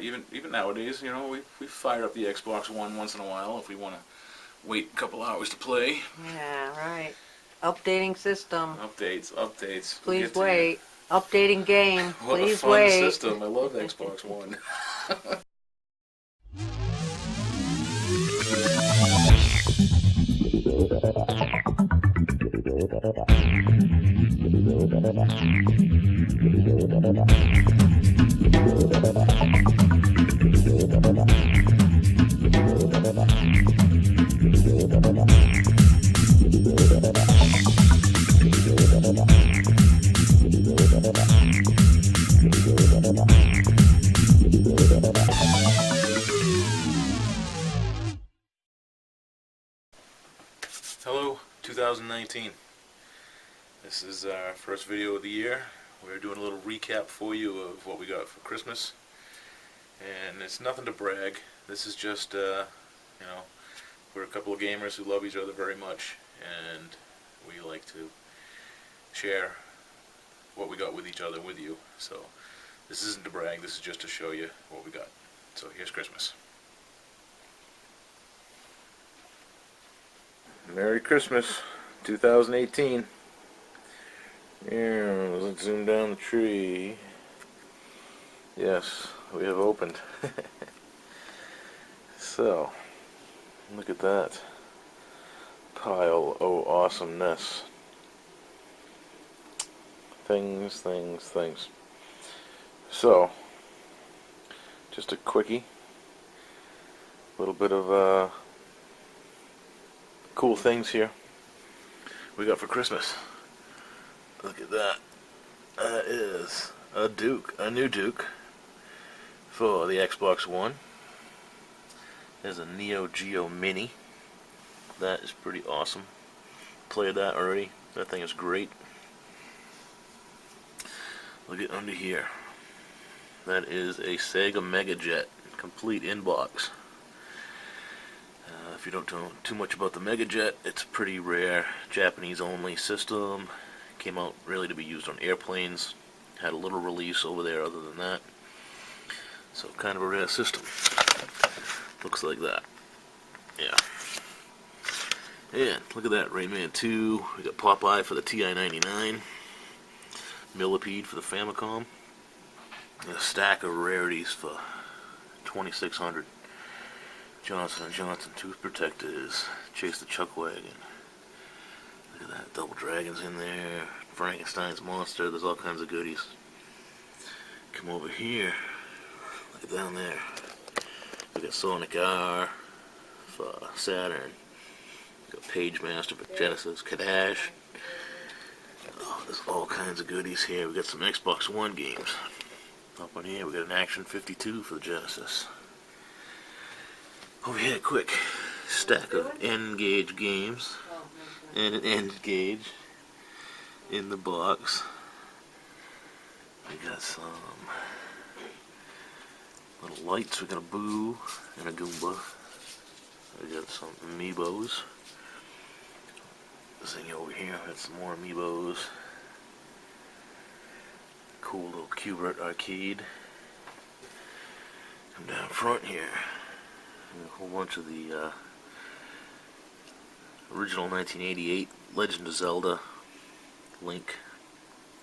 Even nowadays, you know, we fire up the Xbox One once in a while if we want to wait a couple hours to play. Yeah, right. Updating system. Updates. We'll Please get to you. wait. Updating game. What a Please fun wait. system. I love Xbox One. Hello, 2019. This is our first video of the year. We're doing a little recap for you of what we got for Christmas. And it's nothing to brag. This is just, you know, we're a couple of gamers who love each other very much, and we like to share what we got with each other with you. So this isn't to brag, this is just to show you what we got. So here's Christmas. Merry Christmas, 2018. Yeah, let's zoom down the tree. Yes, we have opened. So, look at that pile of awesomeness. Things. So, just a quickie. A little bit of cool things here we got for Christmas. Look at that. That is a new Duke for the Xbox One. There's a Neo Geo Mini. That is pretty awesome. Played that already. That thing is great. Look at under here. That is a Sega Mega Jet, complete inbox. If you don't know too much about the Mega Jet, it's a pretty rare Japanese-only system. Came out really to be used on airplanes. Had a little release over there other than that. So kind of a rare system. Looks like that. Yeah. And look at that, Rayman 2. We got Popeye for the TI-99. Millipede for the Famicom. And a stack of rarities for 2600. Johnson & Johnson tooth protectors. Chase the Chuck Wagon. Look at that, Double Dragons in there. Frankenstein's Monster. There's all kinds of goodies. Come over here. Look at down there. We got Sonic R for Saturn. We got Page Master for Genesis. Kadash. Oh, there's all kinds of goodies here. We got some Xbox One games. Up on here, we got an Action 52 for the Genesis. Over here, quick stack of N-Gage games. And an N-Gage in the box. We got some little lights. We got a Boo and a Goomba. We got some Amiibos. This thing over here, we got some more Amiibos. Cool little Cubert arcade. Come down front here. A whole bunch of the original 1988 Legend of Zelda Link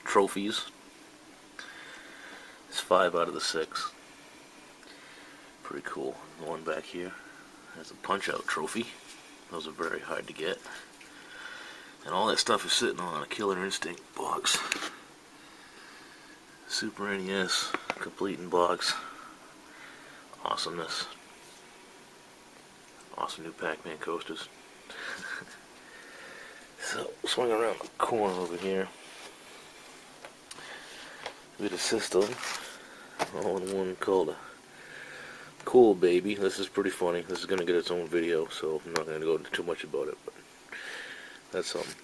trophies. It's 5 out of the 6. Pretty cool. The one back here has a Punch-Out trophy. Those are very hard to get. And all that stuff is sitting on a Killer Instinct box. Super NES, complete in box. Awesomeness. Awesome new Pac-Man coasters. So, swing around the corner over here. With a system. All in one called a Cool Baby. This is pretty funny. This is going to get its own video, so I'm not going to go into too much about it, but that's something.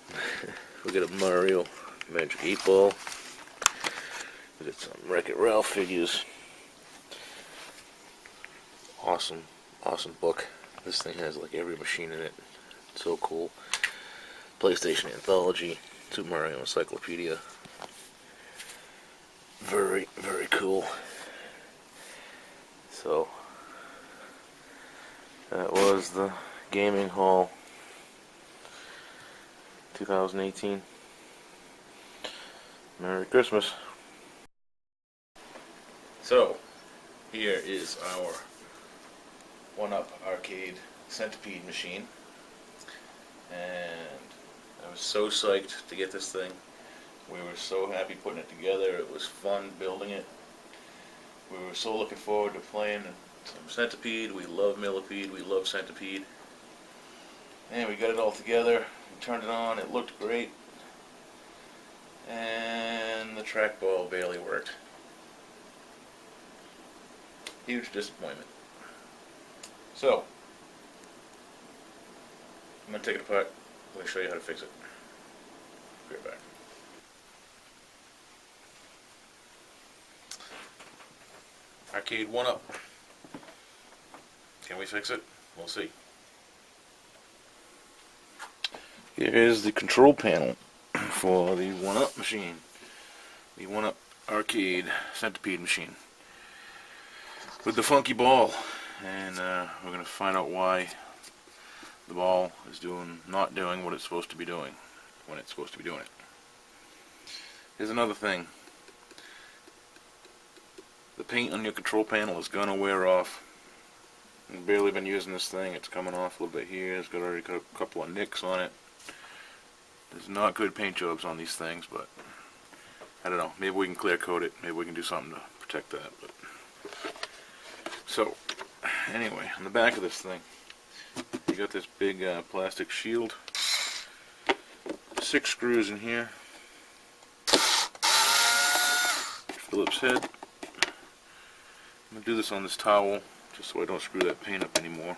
We got a Mario Magic 8 Ball. We got some Wreck-It Ralph figures. Awesome book. This thing has like every machine in it. It's so cool. PlayStation Anthology, Super Mario Encyclopedia. Very, very cool. So that was the gaming haul 2018. Merry Christmas. So here is our 1up arcade centipede machine, and I was so psyched to get this thing. We were so happy putting it together. It was fun building it. We were so looking forward to playing some Centipede. We love Millipede. We love Centipede. And we got it all together. We turned it on. It looked great. And the trackball barely worked. Huge disappointment. So, I'm going to take it apart. I'm going to show you how to fix it. Be right back. Arcade 1up. Can we fix it? We'll see. Here is the control panel for the 1up machine. The 1up arcade centipede machine. With the funky ball. And we're going to find out why the ball is not doing what it's supposed to be doing when it's supposed to be doing it. Here's another thing. The paint on your control panel is gonna wear off. I've barely been using this thing. It's coming off a little bit here. It's already got a couple of nicks on it. There's not good paint jobs on these things, but I don't know. Maybe we can clear coat it. Maybe we can do something to protect that. But so anyway, on the back of this thing, you got this big plastic shield. 6 screws in here. Phillips head. I'm going to do this on this towel, just so I don't screw that paint up anymore.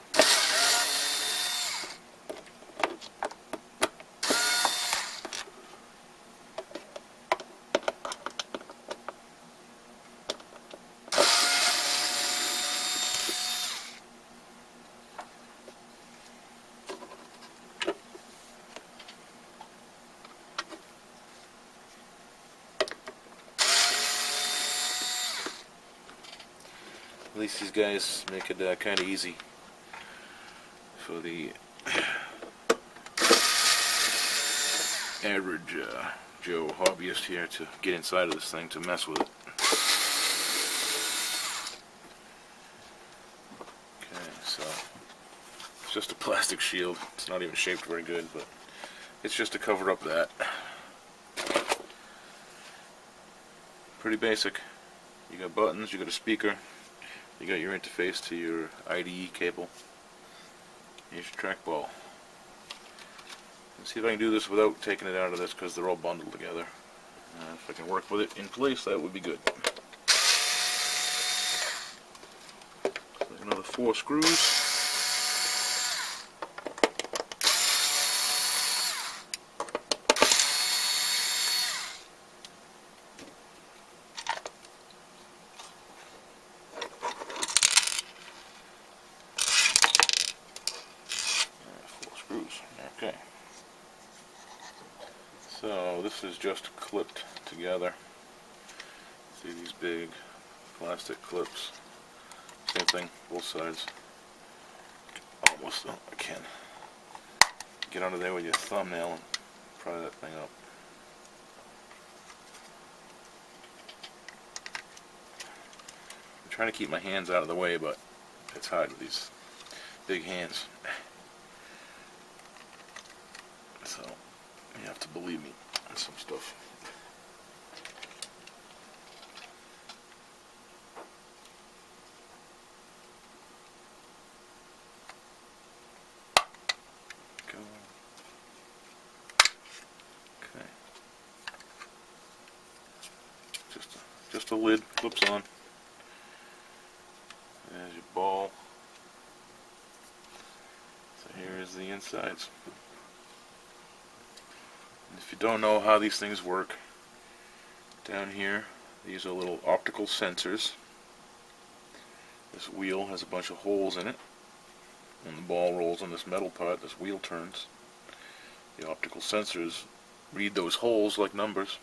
At least these guys make it kind of easy for the average Joe hobbyist here to get inside of this thing to mess with it. Okay, so it's just a plastic shield. It's not even shaped very good, but it's just to cover up that. Pretty basic. You got buttons, you got a speaker. You got your interface to your IDE cable. Here's your trackball. Let's see if I can do this without taking it out of this, because they're all bundled together. If I can work with it in place, that would be good. So another 4 screws. Okay, so this is just clipped together. See these big plastic clips. Same thing, both sides. Almost, oh, I can get under there with your thumbnail and pry that thing up. I'm trying to keep my hands out of the way, but it's hard with these big hands. So, you have to believe me on some stuff. Go. Okay. Just a lid, clips on. There's your ball. So here is the insides. If you don't know how these things work, down here, these are little optical sensors. This wheel has a bunch of holes in it. When the ball rolls on this metal part, this wheel turns. The optical sensors read those holes like numbers.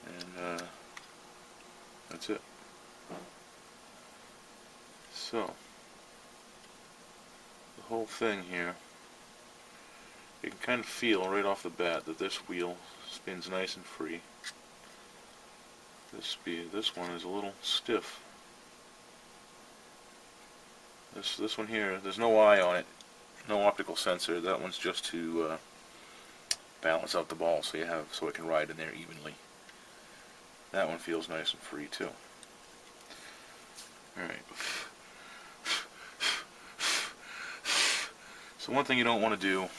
And that's it. So, the whole thing here, you can kind of feel right off the bat that this wheel spins nice and free. This one is a little stiff. This one here, there's no eye on it, no optical sensor. That one's just to balance out the ball so it can ride in there evenly. That one feels nice and free too. All right. So one thing you don't want to do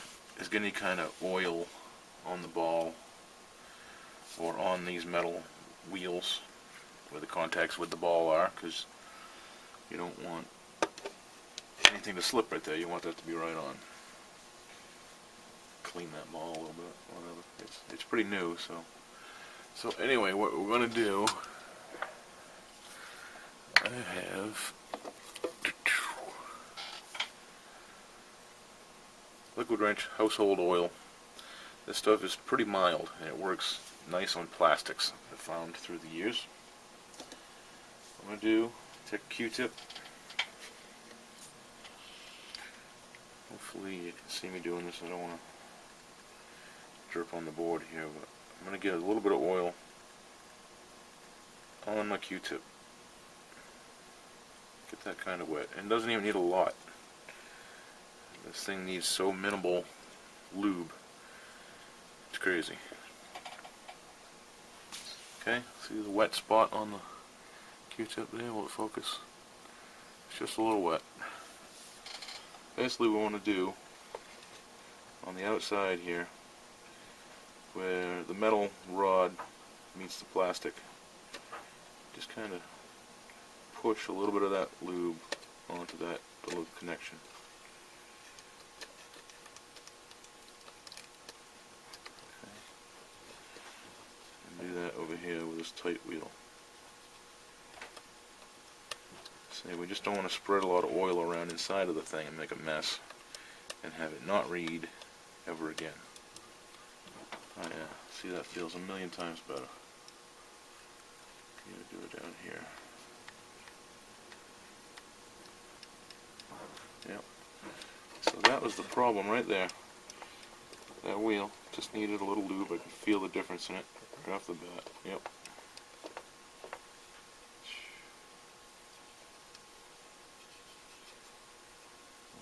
is get any kind of oil on the ball or on these metal wheels where the contacts with the ball are, because you don't want anything to slip right there. You want that to be right on. Clean that ball a little bit, whatever. It's pretty new, so anyway, what we're going to do, I have liquid wrench household oil. This stuff is pretty mild and it works nice on plastics, I've found through the years. What I'm going to do, take a Q-tip. Hopefully you can see me doing this. I don't want to drip on the board here, but I'm going to get a little bit of oil on my Q-tip. Get that kind of wet. And it doesn't even need a lot. This thing needs so minimal lube. It's crazy. Okay, see the wet spot on the Q-tip there? Will it focus? It's just a little wet. Basically what we want to do on the outside here, where the metal rod meets the plastic, just kind of push a little bit of that lube onto that little connection. Okay. And do that over here with this tight wheel. See, we just don't want to spread a lot of oil around inside of the thing and make a mess and have it not read ever again. Oh yeah, see, that feels a million times better. I'm gonna do it down here. Yep. So that was the problem right there. That wheel just needed a little lube. I can feel the difference in it right off the bat. Yep.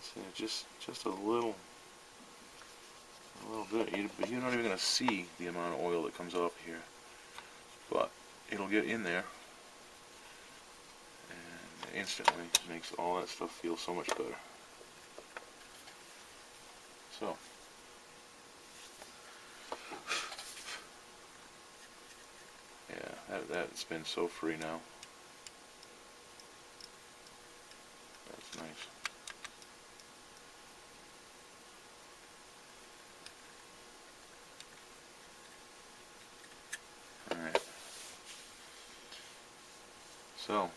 See, just a little bit. You're not even going to see the amount of oil that comes off here, but it'll get in there, and instantly makes all that stuff feel so much better. So, yeah, that spins so free now. That's nice. Alright. So,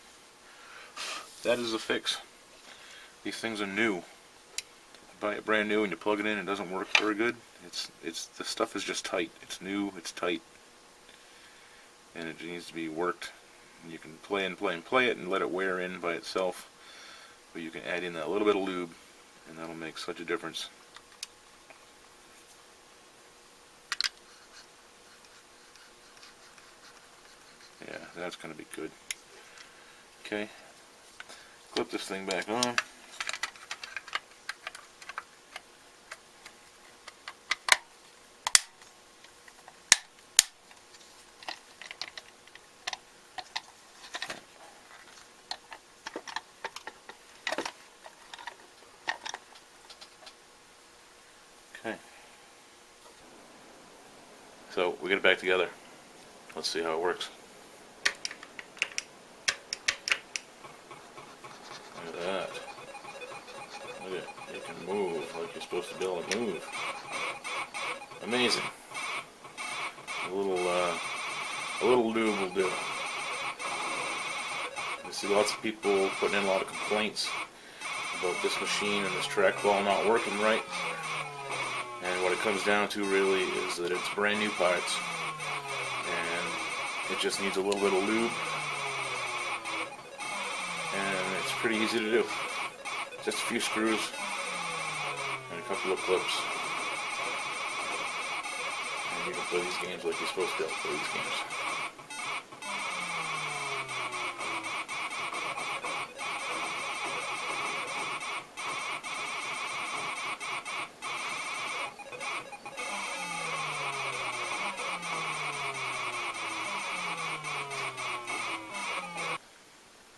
that is a fix. These things are new. You buy it brand new and you plug it in, it doesn't work very good. The stuff is just tight. It's new, it's tight, and it needs to be worked. And you can play it and let it wear in by itself, but you can add in that little bit of lube, and that'll make such a difference. Yeah, that's going to be good. Okay, clip this thing back on. Okay, so we get it back together. Let's see how it works. Look at that. Look at it. You can move like you're supposed to be able to move. Amazing. A little lube will do. I see lots of people putting in a lot of complaints about this machine and this trackball not working right. And what it comes down to really is that it's brand new parts, and it just needs a little bit of lube, and it's pretty easy to do. Just a few screws and a couple of clips. And you can play these games like you're supposed to play these games.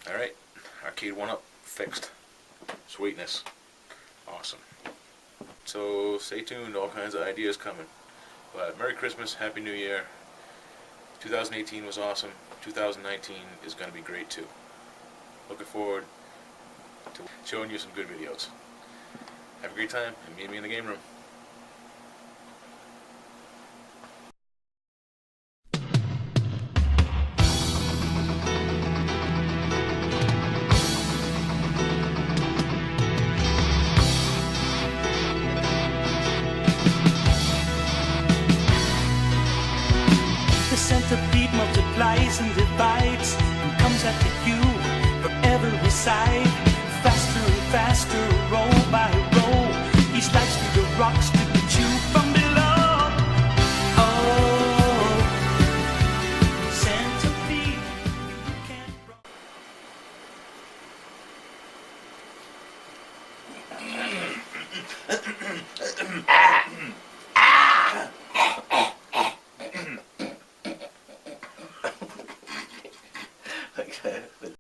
Alright, arcade 1-up fixed. Sweetness. Awesome. So stay tuned, all kinds of ideas coming. But Merry Christmas, Happy New Year. 2018 was awesome. 2019 is going to be great too. Looking forward to showing you some good videos. Have a great time and meet me in the game room. The centipede multiplies and divides and comes after you from every side. Faster and faster, roll by roll, he slides through the rocks to get you from below. Oh, centipede, you can't run.